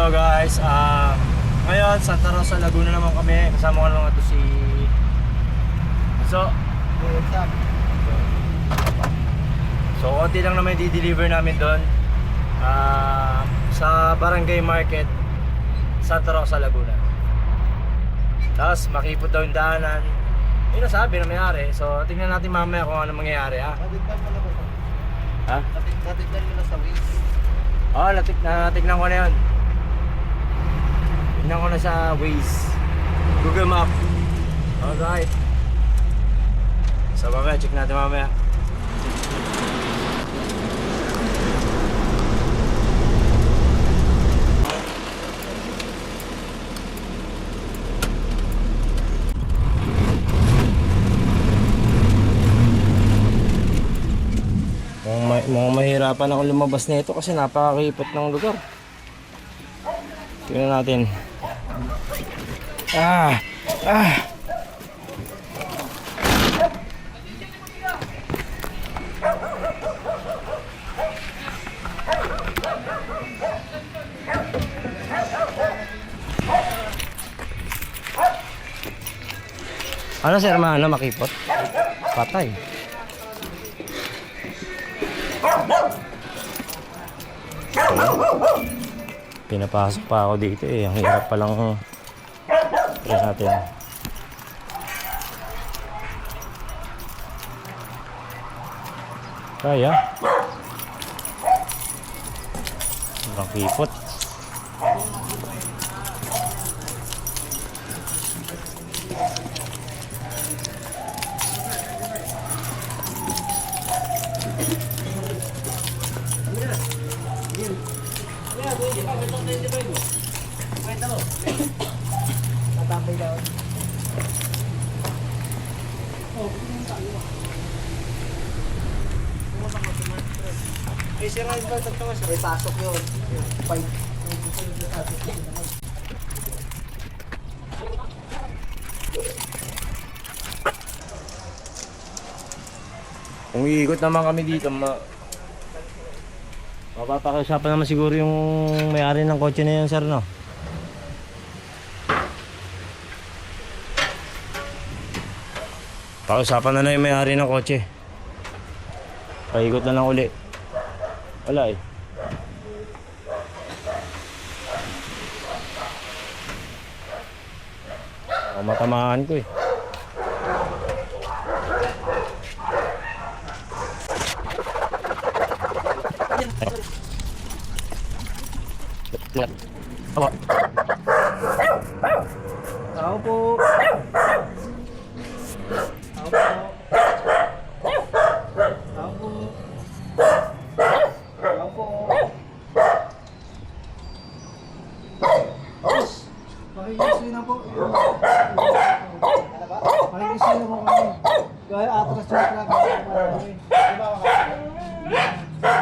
Hello guys, ngayon Santa Rosa, Laguna naman kami. Kasama ko naman ito si So konti lang naman i-deliver namin doon sa Barangay Market, Santa Rosa, Laguna. Tapos makipot daw yung daanan. Yun ang sabi na mayari. So tingnan natin mamaya kung ano mangyayari ha. Ha? Natignan mo na sa Waze. Oo, natignan ko na yun. Tignan ko na sa Waze, Google Map. Alright. So mamaya, check natin mamaya. Mukhang mahirapan ako lumabas nito kasi napakakipot ng lugar. Tingnan natin. Ano sir, makipot? Patay. Pinapasok pa ako dito eh. Ang hirap palang try natin. Kaya sobrang kipot. May pasok yun. Kung iikot naman kami dito, mapapakiusapan naman siguro yung may-ari ng kotse na yun, sir, no? Pakiusapan na yung may-ari ng kotse. Paikot na lang uli. Wala eh. Matamaan ko eh. Apa? Tao po.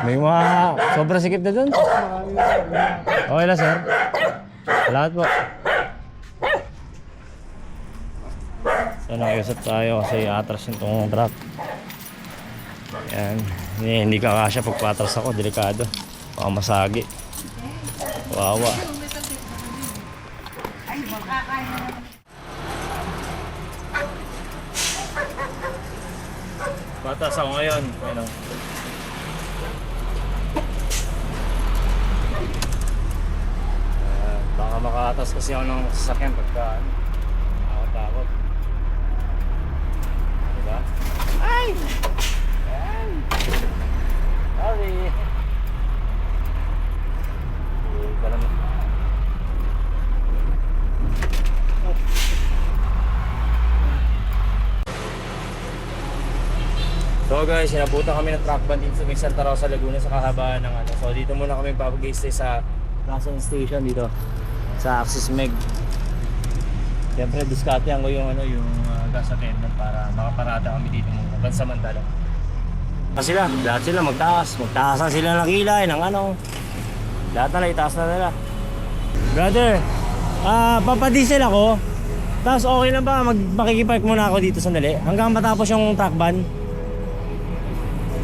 May mga sobrang sikip na dun. Okay lang sir. Salamat po. So nakiusap tayo kasi atras yung truck. Yan. Hindi ka kasya pag patras ako. Delikado. Baka masagi. Wawa. Patras ako ngayon. Ano? Baka makaatas kasi ako ng sasakyan pagka takot. Diba? Ay! Ay! Sorry! Hindi naman. So guys, sinabutan kami ng truck band dito sa may Santa Rosa, Laguna sa kahabaan ng ano. So dito muna kami babag-stay sa Quezon Station dito sa Axis Meg. Siyempre diskatehan ko yung ano, yung gas attendant para makaparada kami dito muna pansamantala. Kasi lahat sila magtaasan sila ng kilay ng ano. Lahat na itaas na nila. Brother, papadiesel ako. Tapos okay lang ba makikipark muna ako dito sandali hanggang matapos yung truck ban?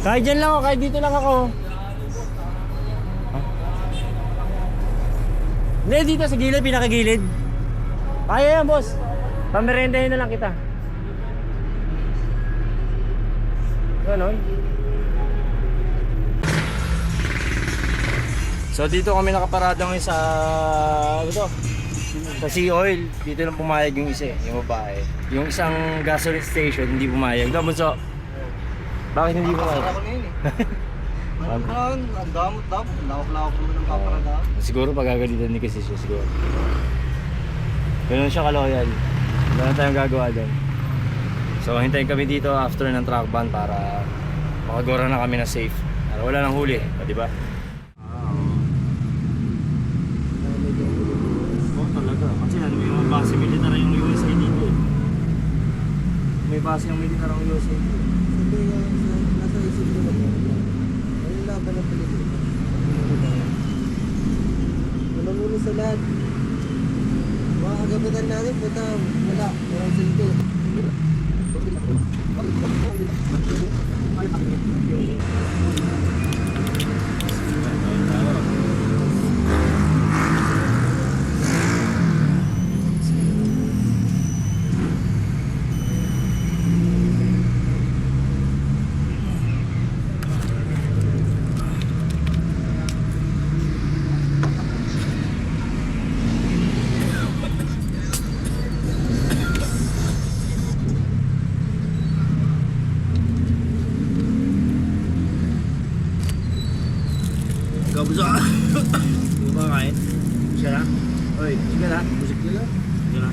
Kahit dyan lang ako, kahit dito lang ako. Hindi, dito sa gilid, pinakagilid. Kaya yan, boss. Pamerendahin na lang kita. Ganon. So dito kami nakaparada ngayon sa ano to? Sa Sea Oil. Dito lang pumayag yung isa, yung babae. Yung isang gasoline station hindi pumayag. Dapat so. Bakit hindi pumayag? Ako na yun eh. Ang damot-damot. Lawak-lawak naman ng paparada. Siguro pagagalitan ni kasi siya siguro. Ganun siya ka-loyal. Wala na tayong gagawa doon. So hintayin kami dito after ng truck ban para makagora na kami na safe. Para wala nang huli, di ba? Oh, talaga. Kasi ano, may mga base militar yung USA dito. May base yung militar ang USA dito. Sabi nga, nasa isip ko lang. Ang laban ng Pilipinas. Wala muna sa lahat. Mga kagabitan natin, puta, wala. Walang silbi. Kabuso! Hindi ba kain? Siya na? Oy, sige na. Busik nila. Sige na.